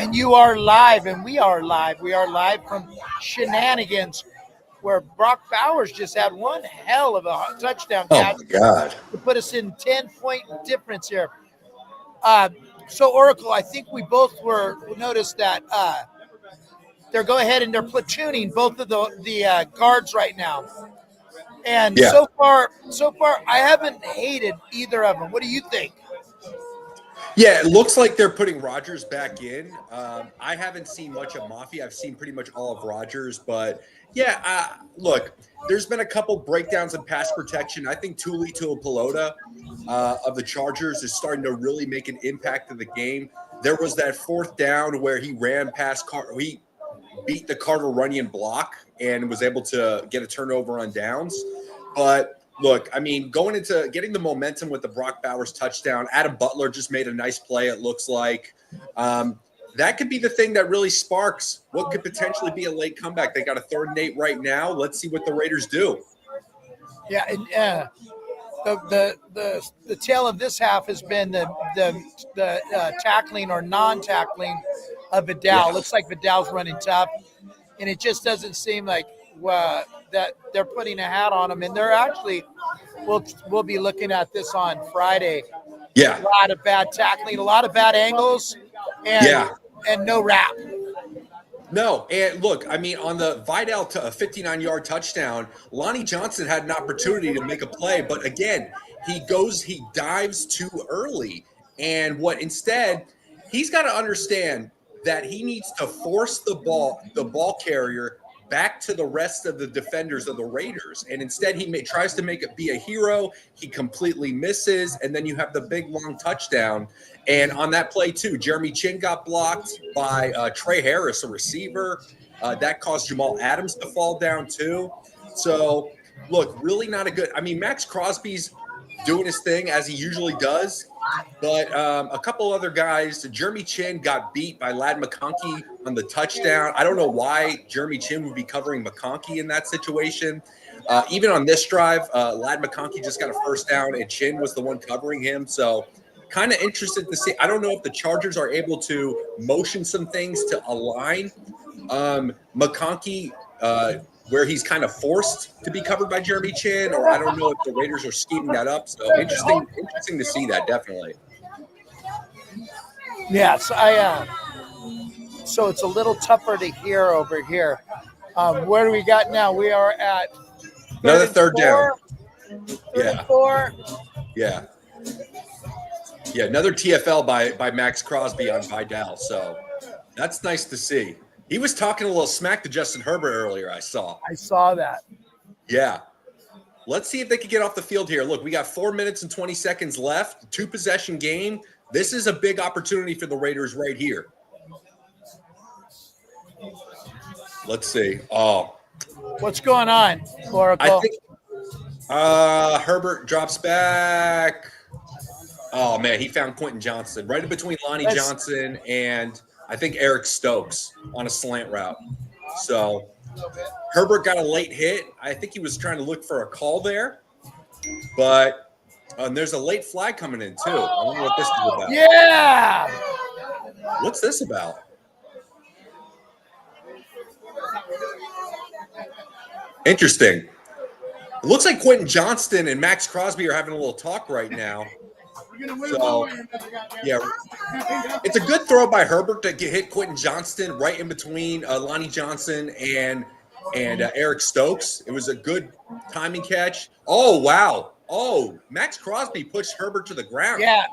And you are live, and we are live. We are live from Shenanigans, where Brock Bowers just had one hell of a touchdown catch my God. to put us in 10-point difference here. So, Oracle, I think we both noticed that they're go ahead and they're platooning both of the guards right now. And so far, I haven't hated either of them. What do you think? Yeah, it looks like they're putting Rodgers back in. I haven't seen much of Mafia. I've seen pretty much all of Rodgers. But, look, there's been a couple breakdowns in pass protection. I think Tuli Tuipolota of the Chargers is starting to really make an impact in the game. There was that fourth down where he ran past he beat the Carter Runyon block and was able to get a turnover on downs. But look, I mean, going into getting the momentum with the Brock Bowers touchdown, Adam Butler just made a nice play, it looks like. That could be the thing that really sparks what could potentially be a late comeback. They got a 3rd and 8 right now. Let's see what the Raiders do. Yeah, and the tail of this half has been the tackling or non-tackling of Vidal. Looks like Vidal's running tough, and it just doesn't seem like that they're putting a hat on him. And they're actually we'll be looking at this on Friday. Yeah, a lot of bad tackling, a lot of bad angles, and no wrap. No, and look, I mean, on the Vidal to a 59-yard touchdown, Lonnie Johnson had an opportunity to make a play, but again, he dives too early. And instead, he's got to understand that he needs to force the ball carrier back to the rest of the defenders of the Raiders. And instead, he tries to make it be a hero. He completely misses, and then you have the big, long touchdown. And on that play, too, Jeremy Chin got blocked by Trey Harris, a receiver. That caused Jamal Adams to fall down, too. So, look, really not a good – I mean, Max Crosby's doing his thing, as he usually does. But a couple other guys, Jeremy Chin got beat by Ladd McConkey on the touchdown. I don't know why Jeremy Chin would be covering McConkey in that situation. Even on this drive, Ladd McConkey just got a first down, and Chin was the one covering him. So kind of interested to see. I don't know if the Chargers are able to motion some things to align McConkey where he's kind of forced to be covered by Jeremy Chin, or I don't know if the Raiders are scheming that up. So interesting to see that, definitely. Yeah, so it's a little tougher to hear over here. Where do we got now? We are at another 3rd down. 34. Yeah, another TFL by Max Crosby on Vidal. So that's nice to see. He was talking a little smack to Justin Herbert earlier, I saw. I saw that. Yeah. Let's see if they can get off the field here. Look, we got 4 minutes and 20 seconds left, 2-possession game. This is a big opportunity for the Raiders right here. Let's see. Oh. What's going on, Oracle? I think Herbert drops back. Oh, man, he found Quentin Johnson right in between Lonnie Johnson and I think Eric Stokes on a slant route. So Herbert got a late hit. I think he was trying to look for a call there. But there's a late flag coming in, too. I wonder what this is about. Yeah! What's this about? Interesting. It looks like Quentin Johnston and Max Crosby are having a little talk right now. So, yeah, it's a good throw by Herbert to hit Quentin Johnston right in between Lonnie Johnson and Eric Stokes. It was a good timing catch. Oh, wow. Oh, Max Crosby pushed Herbert to the ground. Yeah,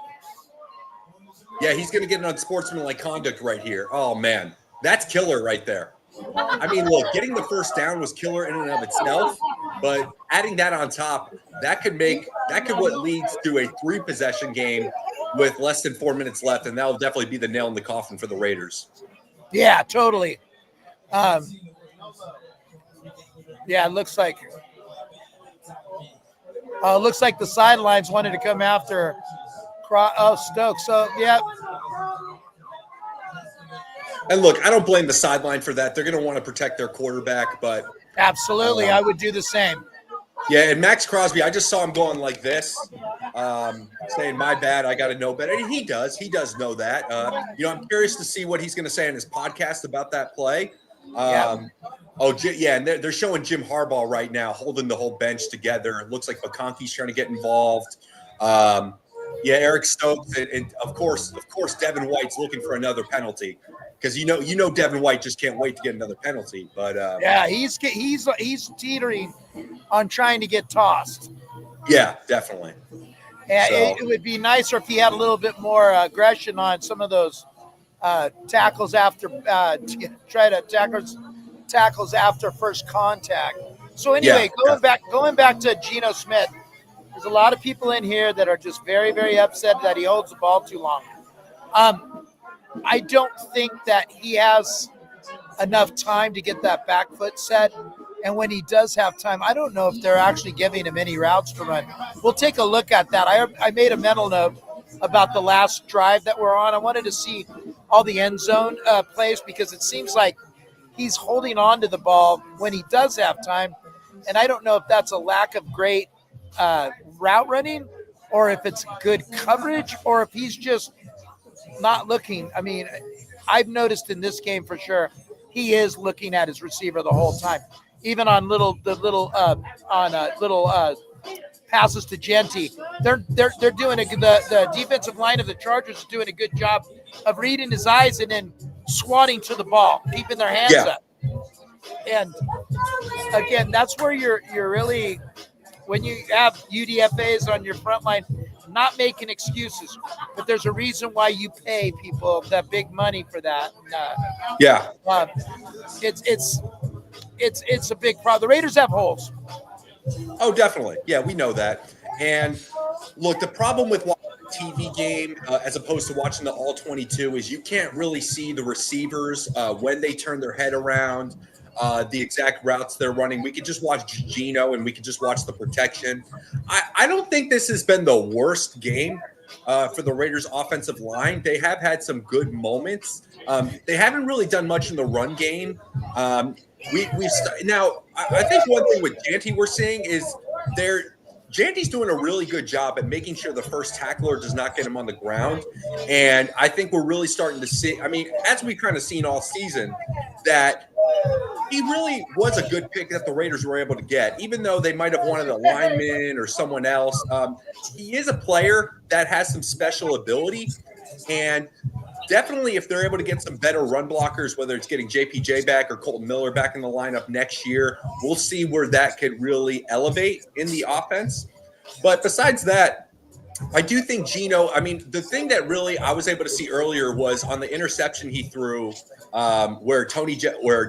he's going to get an unsportsmanlike conduct right here. Oh, man, that's killer right there. I mean, look, getting the first down was killer in and of itself, but adding that on top, that could what leads to a 3-possession game with less than 4 minutes left, and that will definitely be the nail in the coffin for the Raiders. Yeah, totally. It looks like the sidelines wanted to come after Stokes. So yeah. And look, I don't blame the sideline for that. They're going to want to protect their quarterback, but absolutely, I would do the same. Yeah, and Max Crosby, I just saw him going like this. saying, my bad, I got to know better. And he does know that. I'm curious to see what he's going to say on his podcast about that play. And they're showing Jim Harbaugh right now holding the whole bench together. It looks like McConkey's trying to get involved. Eric Stokes, and of course, Devin White's looking for another penalty because Devin White just can't wait to get another penalty. But he's teetering on trying to get tossed. Yeah, definitely. And it would be nicer if he had a little bit more aggression on some of those tackles after tackles after first contact. So anyway, going back to Geno Smith, there's a lot of people in here that are just very, very upset that he holds the ball too long. I don't think that he has enough time to get that back foot set. And when he does have time, I don't know if they're actually giving him any routes to run. We'll take a look at that. I made a mental note about the last drive that we're on. I wanted to see all the end zone plays because it seems like he's holding on to the ball when he does have time. And I don't know if that's a lack of great route running or if it's good coverage or if he's just not looking. I mean, I've noticed in this game for sure, he is looking at his receiver the whole time. Even on little passes to Genty, they're doing the defensive line of the Chargers is doing a good job of reading his eyes and then swatting to the ball, keeping their hands up. And again, that's where you're really, when you have UDFAs on your front line, not making excuses, but there's a reason why you pay people that big money for that. It's a big problem. The Raiders have holes. Oh, definitely. Yeah, we know that. And look, the problem with watching a TV game as opposed to watching the all 22 is you can't really see the receivers when they turn their head around, the exact routes they're running. We could just watch Geno and we could just watch the protection. I don't think this has been the worst game for the Raiders offensive line. They have had some good moments. They haven't really done much in the run game. Now, I think one thing with Janty we're seeing is Janty's doing a really good job at making sure the first tackler does not get him on the ground. And I think we're really starting to see, as we've kind of seen all season, that he really was a good pick that the Raiders were able to get, even though they might have wanted a lineman or someone else. He is a player that has some special ability. And definitely, if they're able to get some better run blockers, whether it's getting JPJ back or Colton Miller back in the lineup next year, we'll see where that could really elevate in the offense. But besides that, I do think Geno, the thing that really I was able to see earlier was on the interception he threw where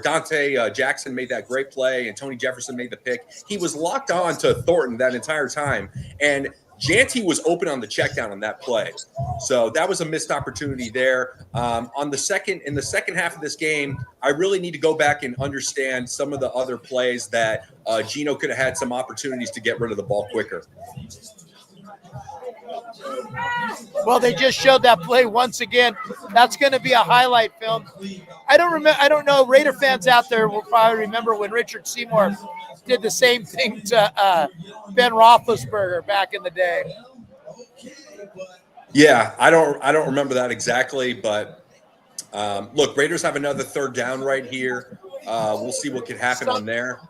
Dante Jackson made that great play and Tony Jefferson made the pick. He was locked on to Thornton that entire time. And Janty was open on the check down on that play. So that was a missed opportunity there. In the second half of this game, I really need to go back and understand some of the other plays that Geno could have had some opportunities to get rid of the ball quicker. Well, they just showed that play once again. That's going to be a highlight film. I don't know. Raider fans out there will probably remember when Richard Seymour did the same thing to Ben Roethlisberger back in the day. Yeah, I don't remember that exactly, but look, Raiders have another third down right here. We'll see what can happen on there.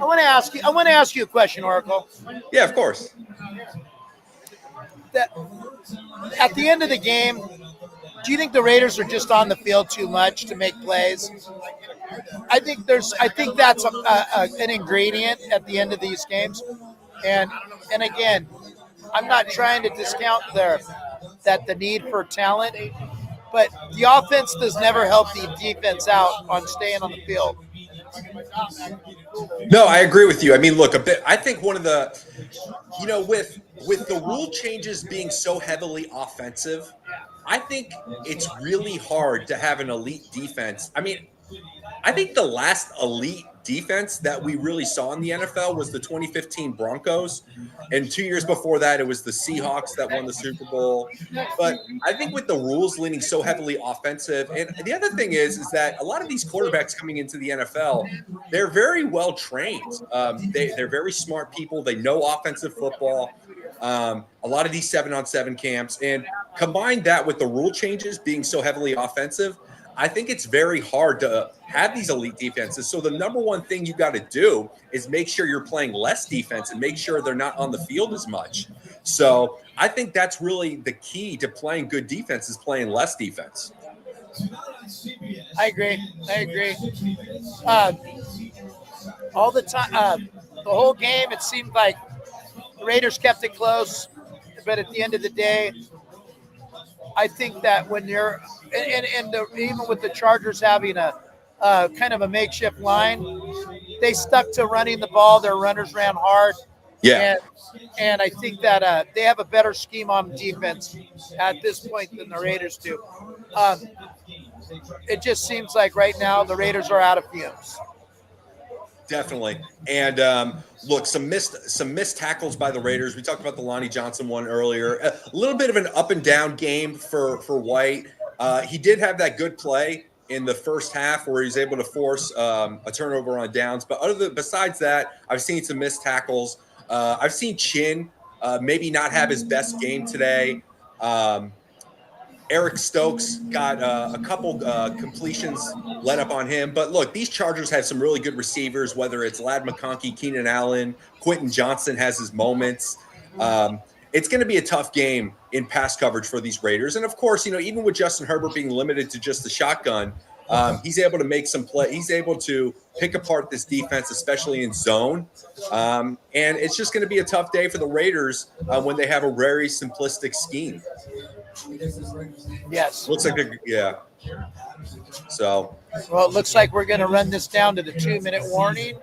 I want to ask you a question, Oracle. Yeah, of course. At the end of the game, do you think the Raiders are just on the field too much to make plays? I think that's an ingredient at the end of these games. And again, I'm not trying to discount the need for talent, but the offense does never help the defense out on staying on the field. No, I agree with you. Look, I think one of the, with the rule changes being so heavily offensive, I think it's really hard to have an elite defense. I think the last elite defense that we really saw in the NFL was the 2015 Broncos. And 2 years before that, it was the Seahawks that won the Super Bowl. But I think with the rules leaning so heavily offensive, and the other thing is that a lot of these quarterbacks coming into the NFL, they're very well trained. They're very smart people. They know offensive football. A lot of these 7-on-7 camps, and combine that with the rule changes being so heavily offensive, I think it's very hard to have these elite defenses. So the number one thing you got to do is make sure you're playing less defense and make sure they're not on the field as much. So I think that's really the key to playing good defense is playing less defense. I agree. All the time, the whole game, it seemed like the Raiders kept it close, but at the end of the day, I think that when you're even with the Chargers having a kind of a makeshift line, they stuck to running the ball. Their runners ran hard. Yeah. And I think that they have a better scheme on defense at this point than the Raiders do. It just seems like right now the Raiders are out of fumes. Definitely. And look, some missed tackles by the Raiders. We talked about the Lonnie Johnson one earlier. A little bit of an up and down game for White. He did have that good play in the first half where he was able to force a turnover on downs. But besides that, I've seen some missed tackles. I've seen Chin maybe not have his best game today. Eric Stokes got a couple completions let up on him. But look, these Chargers have some really good receivers, whether it's Ladd McConkey, Keenan Allen, Quentin Johnson has his moments. It's going to be a tough game in pass coverage for these Raiders. And of course, even with Justin Herbert being limited to just the shotgun, he's able to make some play. He's able to pick apart this defense, especially in zone. And it's just going to be a tough day for the Raiders when they have a very simplistic scheme. Yes. Looks like yeah. So. Well, it looks like we're going to run this down to the 2-minute warning.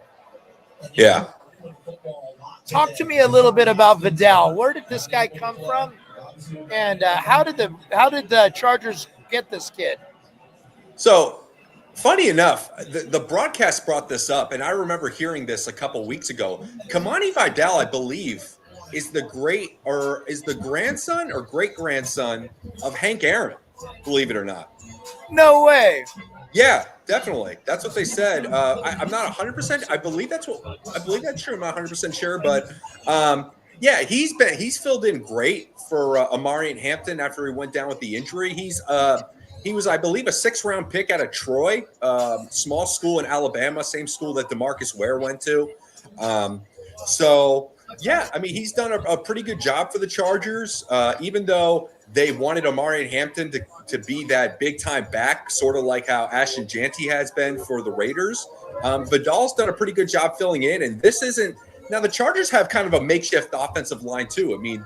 Yeah. Talk to me a little bit about Vidal. Where did this guy come from? And how did the Chargers get this kid? So, funny enough, the broadcast brought this up, and I remember hearing this a couple weeks ago. Kamani Vidal, I believe, is the grandson or great grandson of Hank Aaron, believe it or not. No way. Yeah, definitely. That's what they said. I'm not 100%. I believe that's true. I'm not 100% sure, but yeah, he's filled in great for Amari Hampton after he went down with the injury. He was, I believe, a 6th-round pick out of Troy, small school in Alabama, same school that DeMarcus Ware went to. So, yeah, I mean, he's done a pretty good job for the Chargers, even though they wanted Amari Hampton to be that big-time back, sort of like how Ashton Janty has been for the Raiders. Vidal's done a pretty good job filling in, and this isn't – now, the Chargers have kind of a makeshift offensive line, too. I mean,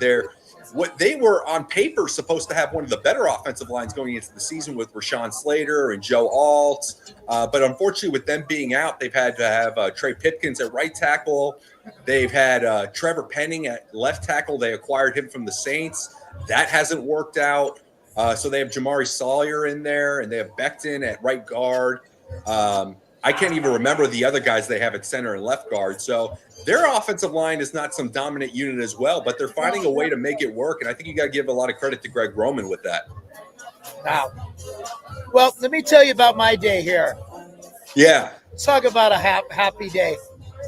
what they were on paper supposed to have one of the better offensive lines going into the season with Rashawn Slater and Joe Alt. But unfortunately, with them being out, they've had to have Trey Pipkins at right tackle. They've had Trevor Penning at left tackle. They acquired him from the Saints. That hasn't worked out. So they have Jamari Sawyer in there, and they have Becton at right guard. I can't even remember the other guys they have at center and left guard. So their offensive line is not some dominant unit as well, but they're finding a way to make it work. And I think you got to give a lot of credit to Greg Roman with that. Wow. Well, let me tell you about my day here. Yeah. Let's talk about a happy day.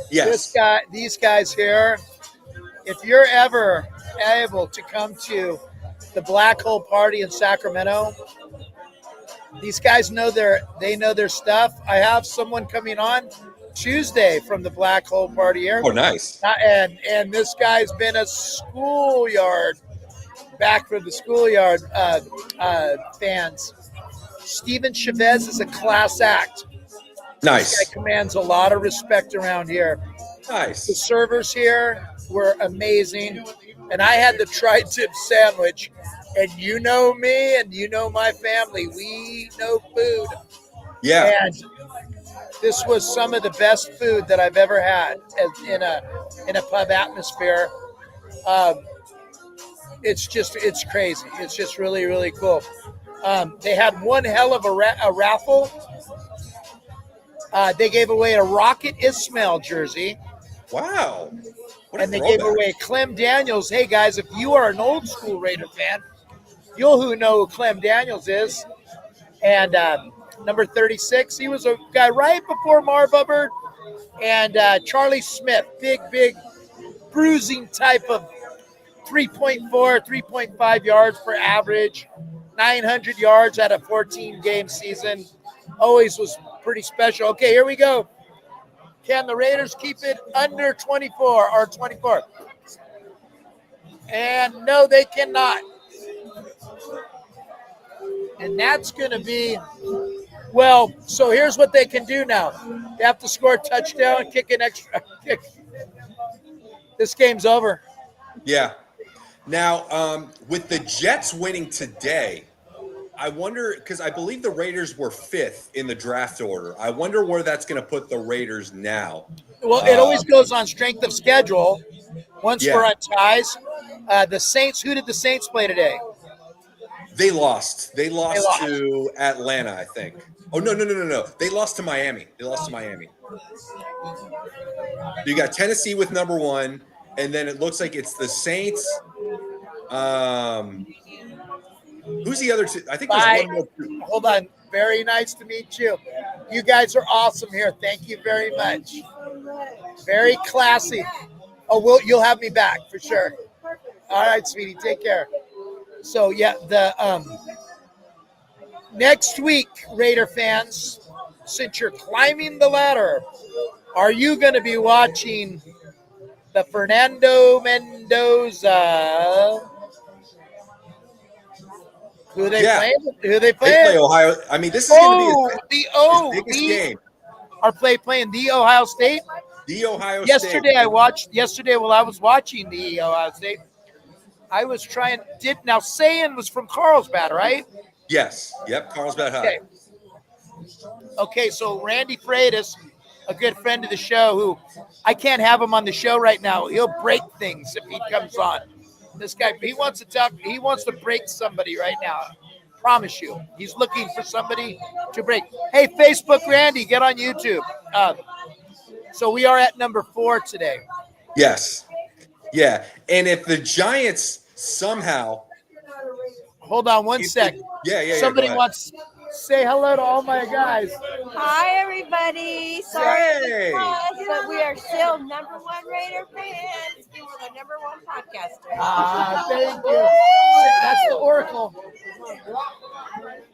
Yes. These guys here, if you're ever able to come to the Blackhole party in Sacramento, these guys know their stuff. I have someone coming on Tuesday from the Blackhole party here. Oh, nice. And this guy's been a schoolyard, back for the schoolyard fans. Steven Chavez is a class act. Nice. This guy commands a lot of respect around here. Nice. The servers here were amazing. And I had the tri-tip sandwich. And you know me and you know my family. We know food. Yeah. And this was some of the best food that I've ever had in a pub atmosphere. It's crazy. It's just really, really cool. They had one hell of a raffle. They gave away a Rocket Ismail jersey. Wow. And they gave away Clem Daniels. Hey, guys, if you are an old school Raider fan, you'll know who Clem Daniels is. And number 36, he was a guy right before Marv Hubbard. And Charlie Smith, big bruising type of 3.4, 3.5 yards per average, 900 yards at a 14-game season. Always was pretty special. Okay, here we go. Can the Raiders keep it under 24 or 24? And no, they cannot. And that's going to be, well, so here's what they can do now. They have to score a touchdown, kick an extra kick. This game's over. Yeah. Now, with the Jets winning today, I wonder, because I believe the Raiders were 5th in the draft order. I wonder where that's going to put the Raiders now. Well, it always goes on strength of schedule. Once we're on ties, the Saints, who did the Saints play today? They lost. They lost to Atlanta, I think. Oh, no. They lost to Miami. You got Tennessee with number 1, and then it looks like it's the Saints. Who's the other two? I think there's one more. Hold on. Very nice to meet you. You guys are awesome here. Thank you very much. Very classy. Oh, you'll have me back for sure. All right, sweetie. Take care. So, yeah, the next week, Raider fans, since you're climbing the ladder, are you going to be watching the Fernando Mendoza? Who are they playing? They play Ohio. I mean, this is going to be his biggest game. Are playing the Ohio State? The Ohio State. Yesterday while I was watching the Ohio State, I was trying. Now Sayin was from Carlsbad, right? Yes. Yep. Carlsbad High. Okay. So Randy Freitas, a good friend of the show, who I can't have him on the show right now. He'll break things if he comes on. This guy, he wants to talk. He wants to break somebody right now. Promise you, he's looking for somebody to break. Hey, Facebook Randy, get on YouTube. So we are at number 4 today. Yes. Yeah. And if the Giants somehow. Hold on one sec. Yeah. Somebody wants to say hello to all my guys. Hi, everybody. Sorry, but we are still number 1 Raider fans. We were the number 1 podcaster. Thank you. That's the Oracle.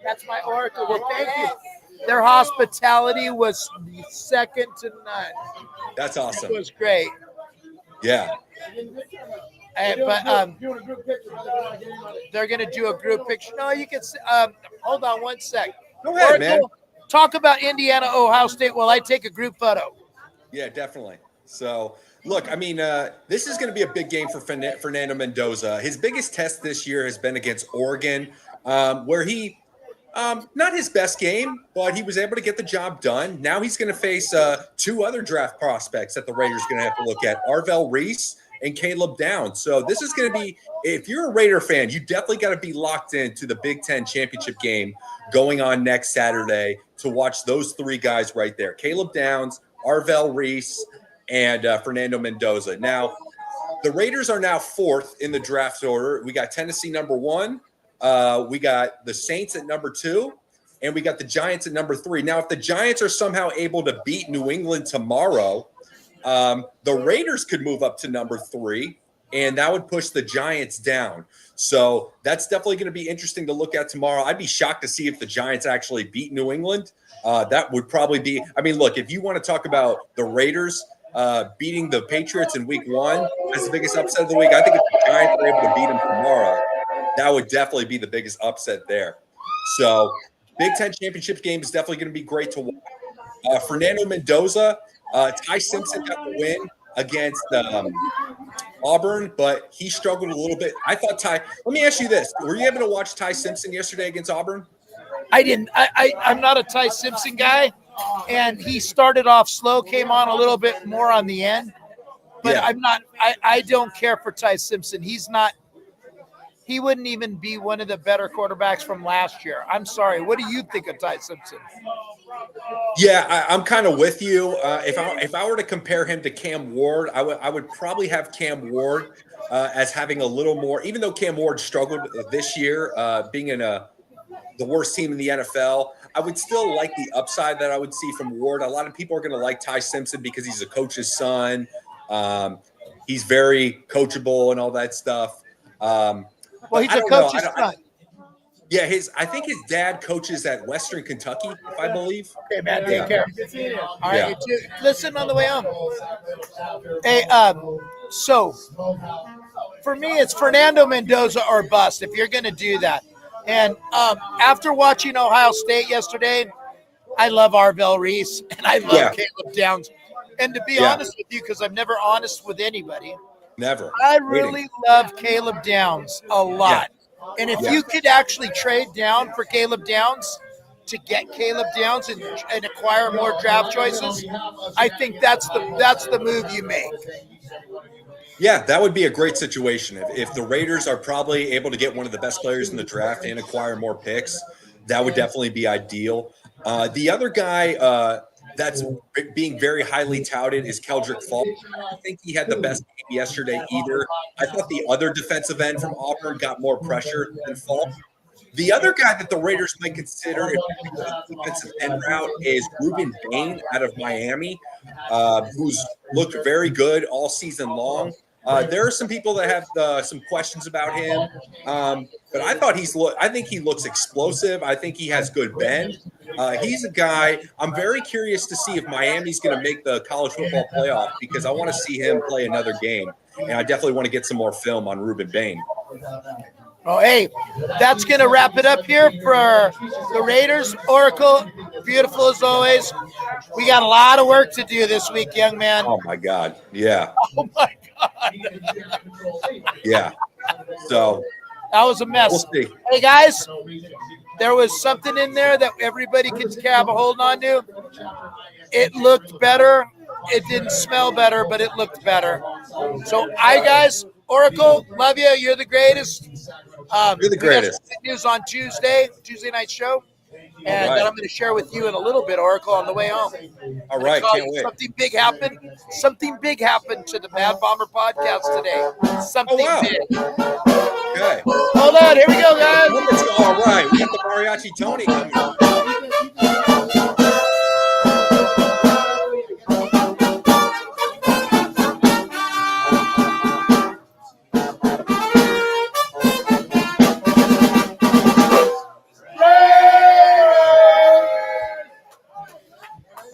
That's my Oracle. Well, thank you. Their hospitality was second to none. That's awesome. It was great. Yeah. But they're going to do a group picture. No, you can. Hold on one sec. Go ahead, man. Talk about Indiana, Ohio State while I take a group photo. Yeah, definitely. So, look, I mean, this is going to be a big game for Fernando Mendoza. His biggest test this year has been against Oregon, where he, not his best game, but he was able to get the job done. Now he's going to face 2 other draft prospects that the Raiders are going to have to look at, Arvell Reese and Caleb Downs. So this is going to be, if you're a Raider fan, you definitely got to be locked into the Big Ten championship game going on next Saturday to watch those 3 guys right there. Caleb Downs, Arvell Reese, and Fernando Mendoza. Now, the Raiders are now 4th in the draft order. We got Tennessee number 1. We got the Saints at number 2. And we got the Giants at number 3. Now, if the Giants are somehow able to beat New England tomorrow, the Raiders could move up to number 3, and that would push the Giants down. So that's definitely going to be interesting to look at tomorrow. I'd be shocked to see if the Giants actually beat New England. That would probably be – I mean, look, if you want to talk about the Raiders beating the Patriots in week 1 as the biggest upset of the week, I think if the Giants are able to beat them tomorrow, that would definitely be the biggest upset there. So Big Ten championship game is definitely going to be great to watch. Fernando Mendoza – Ty Simpson got the win against Auburn, but he struggled a little bit. I thought let me ask you this. Were you able to watch Ty Simpson yesterday against Auburn? I didn't. I'm not a Ty Simpson guy, and he started off slow, came on a little bit more on the end. But I'm not – I don't care for Ty Simpson. He's not – he wouldn't even be one of the better quarterbacks from last year. I'm sorry. What do you think of Ty Simpson? Yeah, I'm kind of with you. If I were to compare him to Cam Ward, I would probably have Cam Ward as having a little more. Even though Cam Ward struggled this year, being in the worst team in the NFL, I would still like the upside that I would see from Ward. A lot of people are going to like Ty Simpson because he's a coach's son. He's very coachable and all that stuff. Well, But he's I a don't know. coach's son. Yeah, I think his dad coaches at Western Kentucky, if I believe. Okay, man, take care. All right, Yeah. you too. Listen on the way home. Hey, so for me, it's Fernando Mendoza or bust if you're going to do that. And after watching Ohio State yesterday, I love Arvell Reese and I love Caleb Downs. And to be honest with you, because I'm never honest with anybody, Never. I really love Caleb Downs a lot. And if you could actually trade down for Caleb Downs to get Caleb Downs and acquire more draft choices, I think that's the move you make. Yeah, that would be a great situation. If the Raiders are probably able to get one of the best players in the draft and acquire more picks, that would definitely be ideal. The other guy that's being very highly touted is Keldrick Fall. I think he had the best game yesterday either. I thought the other defensive end from Auburn got more pressure than Fall. The other guy that the Raiders might consider if they go the defensive end route is Ruben Bain out of Miami, who's looked very good all season long. There are some people that have some questions about him, but I think he looks explosive. I think he has good bend. He's a guy I'm very curious to see if Miami's going to make the college football playoff because I want to see him play another game, and I definitely want to get some more film on Ruben Bain. Oh, hey, that's going to wrap it up here for the Raiders. Oracle, beautiful as always. We got a lot of work to do this week, young man. Oh, my God. Yeah. Oh, my God. Yeah. So that was a mess. We'll see. Hey, guys, there was something in there that everybody could have a hold on to. It looked better. It didn't smell better, but it looked better. So, guys, Oracle, love you. You're the greatest. You're the greatest. We got some news on Tuesday night show. And that I'm going to share with you in a little bit, Oracle, on the way home. All right, can't wait. Something big happened. Something big happened to the Mad Bomber podcast today. Something big. Okay. Hold on. Here we go, guys. All right. We got the Mariachi Tony coming up.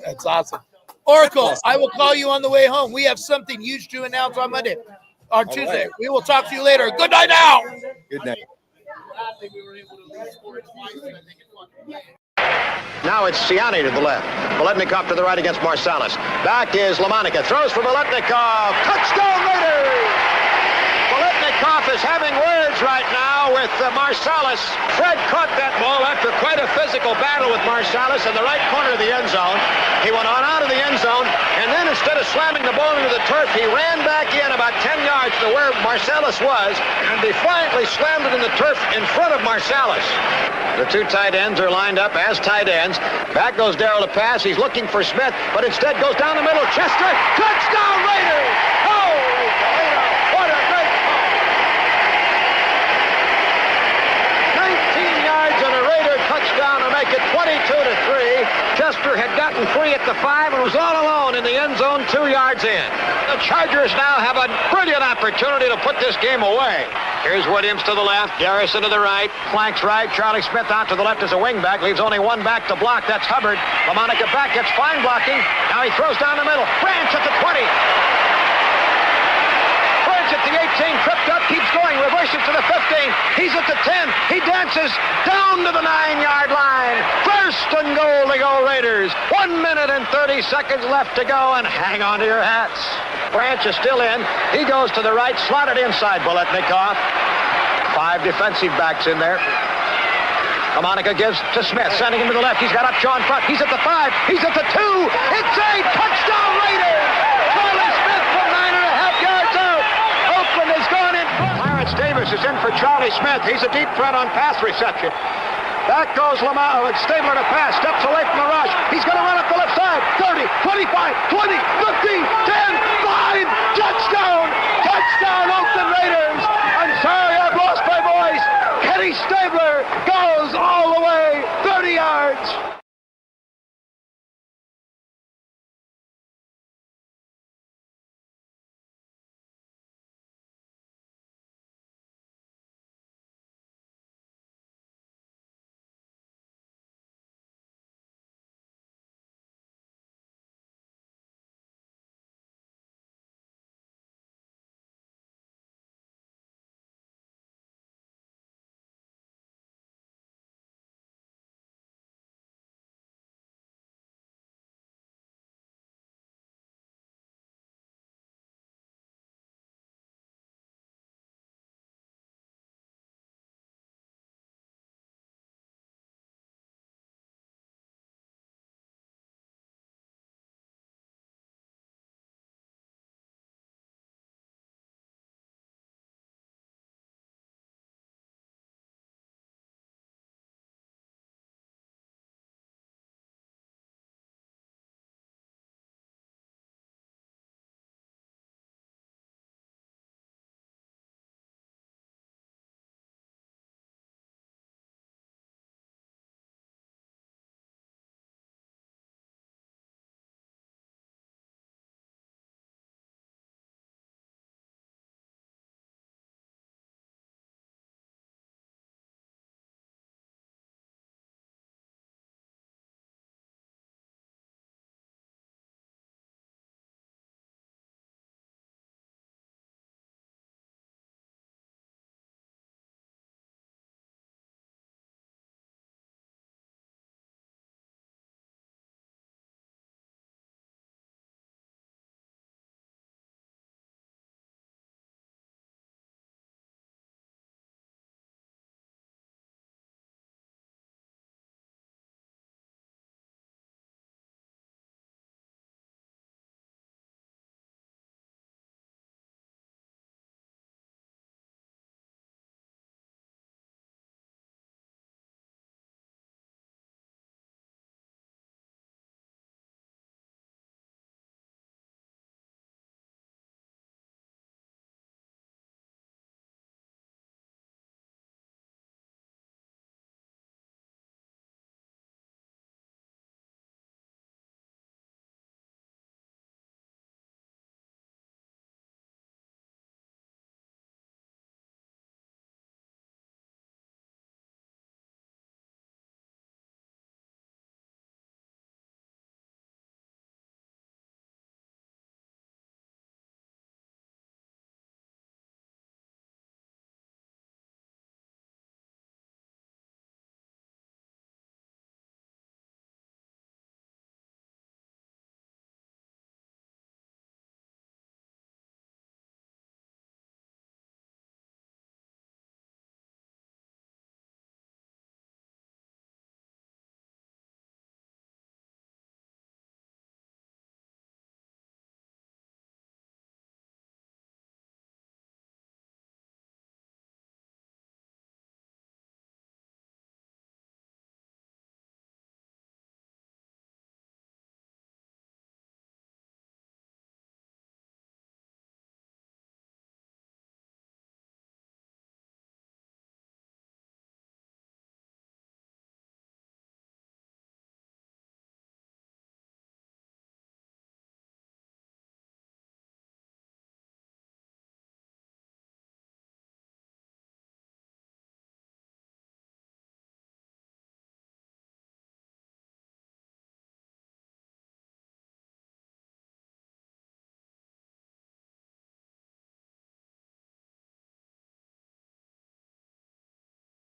That's awesome. Oracle, I will call you on the way home. We have something huge to announce on Monday or Tuesday. Right. We will talk to you later. Good night now. Good night. Now it's Ciani to the left. Biletnikoff to the right against Marsalis. Back is Lamonica. Throws for Biletnikoff. Touchdown Raiders! Biletnikoff is having words right now with Marsalis. Fred caught that ball after quite a physical battle with Marsalis in the right corner of the end zone. He went on out of the end zone, and then instead of slamming the ball into the turf, he ran back in about 10 yards to where Marsalis was and defiantly slammed it in the turf in front of Marsalis. The two tight ends are lined up as tight ends. Back goes Darrell to pass. He's looking for Smith, but instead goes down the middle. Chester, touchdown Raiders! Holy Toledo, what a great ball! 19 yards and a Raider touchdown to make it 22-3. Chester had gotten free at the 5 and was all alone in the end zone 2 yards in. The Chargers now have a brilliant opportunity to put this game away. Here's Williams to the left, Garrison to the right, flanks right, Charlie Smith out to the left as a wingback, leaves only one back to block, that's Hubbard. Lamonica back, gets fine blocking, now he throws down the middle, Branch at the 20. Branch at the 18, tripped up, keeps going, reverses to the 15, he's at the 10, he dances down to the 9-yard line. First and goal to go Raiders. 1 minute and 30 seconds left to go, and hang on to your hats. Branch is still in. He goes to the right, slotted inside Biletnikoff. 5 defensive backs in there. Lamonica gives to Smith, sending him to the left. He's got Upshaw in front. He's at the 5. He's at the 2. It's a touchdown Raiders! Charlie Smith from 9.5 yards out. Oakland has gone in. Clarence Davis is in for Charlie Smith. He's a deep threat on pass reception. Back goes Stabler to pass, steps away from the rush. He's going to run up the left side. 30, 25, 20, 15, 10, 5, touchdown! Touchdown, Oakland Raiders! I'm sorry I've lost my voice. Kenny Stabler goes all the way.